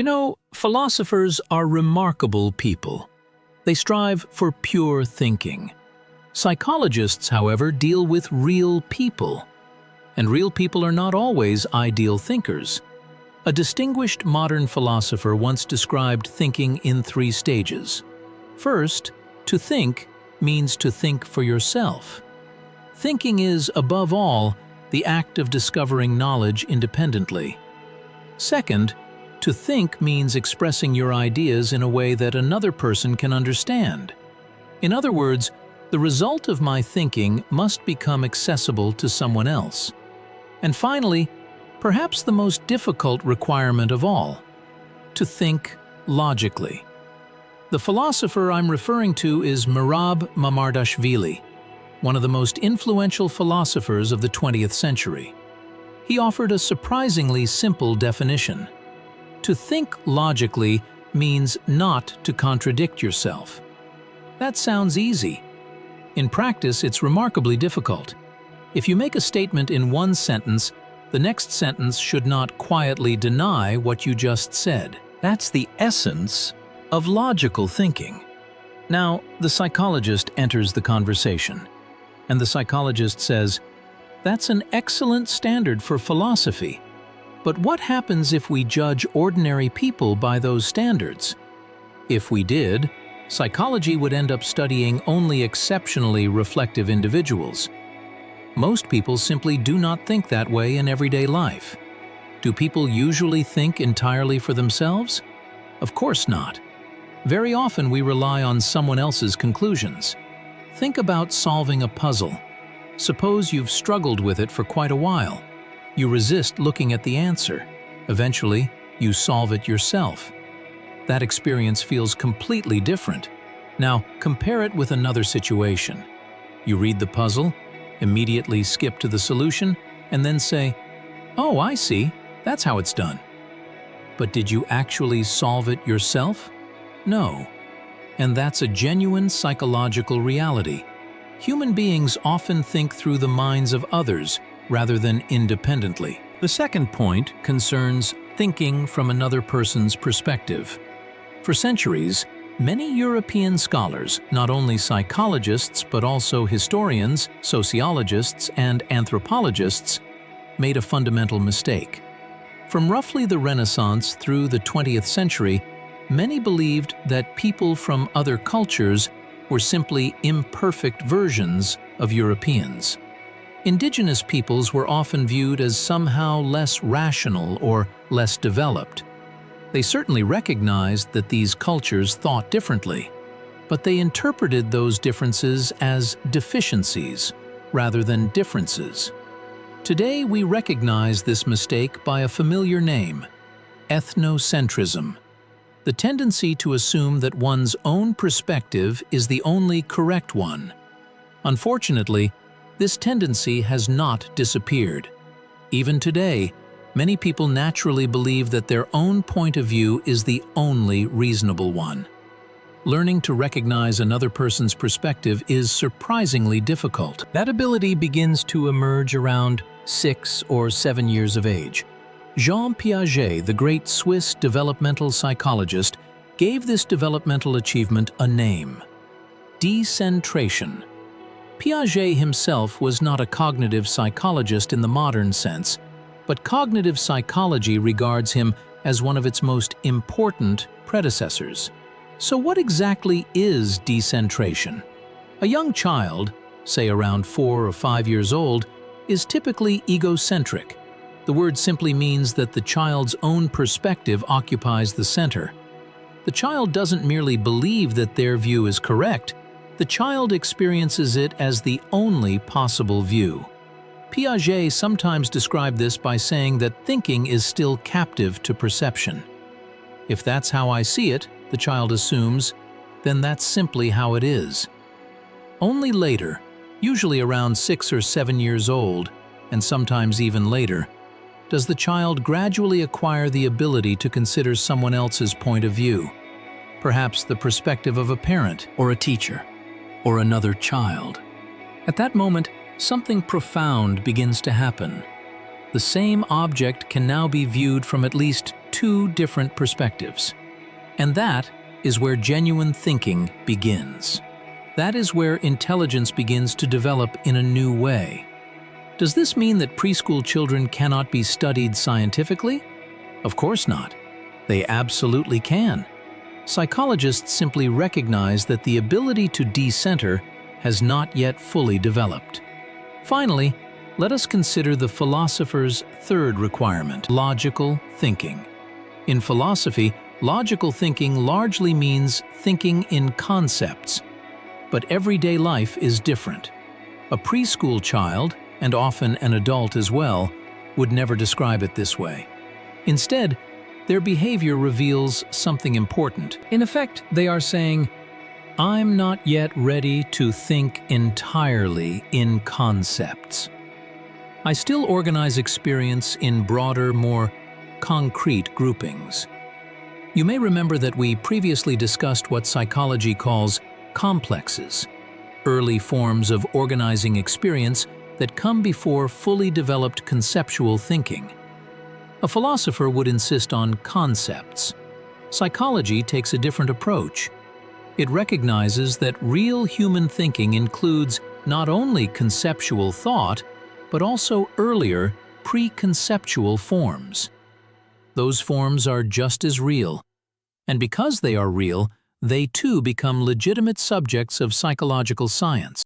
You know, philosophers are remarkable people. They strive for pure thinking. Psychologists, however, deal with real people. And real people are not always ideal thinkers. A distinguished modern philosopher once described thinking in 3 stages. First, to think means to think for yourself. Thinking is, above all, the act of discovering knowledge independently. Second, to think means expressing your ideas in a way that another person can understand. In other words, the result of my thinking must become accessible to someone else. And finally, perhaps the most difficult requirement of all, to think logically. The philosopher I'm referring to is Merab Mamardashvili, one of the most influential philosophers of the 20th century. He offered a surprisingly simple definition. To think logically means not to contradict yourself. That sounds easy. In practice, it's remarkably difficult. If you make a statement in one sentence, the next sentence should not quietly deny what you just said. That's the essence of logical thinking. Now, the psychologist enters the conversation, and the psychologist says, "That's an excellent standard for philosophy. But what happens if we judge ordinary people by those standards? If we did, psychology would end up studying only exceptionally reflective individuals. Most people simply do not think that way in everyday life. Do people usually think entirely for themselves? Of course not. Very often we rely on someone else's conclusions. Think about solving a puzzle. Suppose you've struggled with it for quite a while. You resist looking at the answer. Eventually, you solve it yourself. That experience feels completely different. Now, compare it with another situation. You read the puzzle, immediately skip to the solution, and then say, "Oh, I see, that's how it's done." But did you actually solve it yourself? No. And that's a genuine psychological reality. Human beings often think through the minds of others rather than independently. The second point concerns thinking from another person's perspective. For centuries, many European scholars, not only psychologists but also historians, sociologists, and anthropologists, made a fundamental mistake. From roughly the Renaissance through the 20th century, many believed that people from other cultures were simply imperfect versions of Europeans. Indigenous peoples were often viewed as somehow less rational or less developed. They certainly recognized that these cultures thought differently, but they interpreted those differences as deficiencies rather than differences. Today, we recognize this mistake by a familiar name: ethnocentrism. The tendency to assume that one's own perspective is the only correct one. Unfortunately, this tendency has not disappeared. Even today, many people naturally believe that their own point of view is the only reasonable one. Learning to recognize another person's perspective is surprisingly difficult. That ability begins to emerge around 6 or 7 years of age. Jean Piaget, the great Swiss developmental psychologist, gave this developmental achievement a name: decentration. Piaget himself was not a cognitive psychologist in the modern sense, but cognitive psychology regards him as one of its most important predecessors. So what exactly is decentration? A young child, say around 4 or 5 years old, is typically egocentric. The word simply means that the child's own perspective occupies the center. The child doesn't merely believe that their view is correct, the child experiences it as the only possible view. Piaget sometimes described this by saying that thinking is still captive to perception. If that's how I see it, the child assumes, then that's simply how it is. Only later, usually around 6 or 7 years old, and sometimes even later, does the child gradually acquire the ability to consider someone else's point of view, perhaps the perspective of a parent or a teacher, or another child. At that moment, something profound begins to happen. The same object can now be viewed from at least two different perspectives. And that is where genuine thinking begins. That is where intelligence begins to develop in a new way. Does this mean that preschool children cannot be studied scientifically? Of course not. They absolutely can. Psychologists simply recognize that the ability to decenter has not yet fully developed. Finally, let us consider the philosopher's third requirement: logical thinking. In philosophy, logical thinking largely means thinking in concepts. But everyday life is different. A preschool child, and often an adult as well, would never describe it this way. Instead, their behavior reveals something important. In effect, they are saying, "I'm not yet ready to think entirely in concepts. I still organize experience in broader, more concrete groupings." You may remember that we previously discussed what psychology calls complexes, early forms of organizing experience that come before fully developed conceptual thinking. A philosopher would insist on concepts. Psychology takes a different approach. It recognizes that real human thinking includes not only conceptual thought, but also earlier, preconceptual forms. Those forms are just as real, and because they are real, they too become legitimate subjects of psychological science.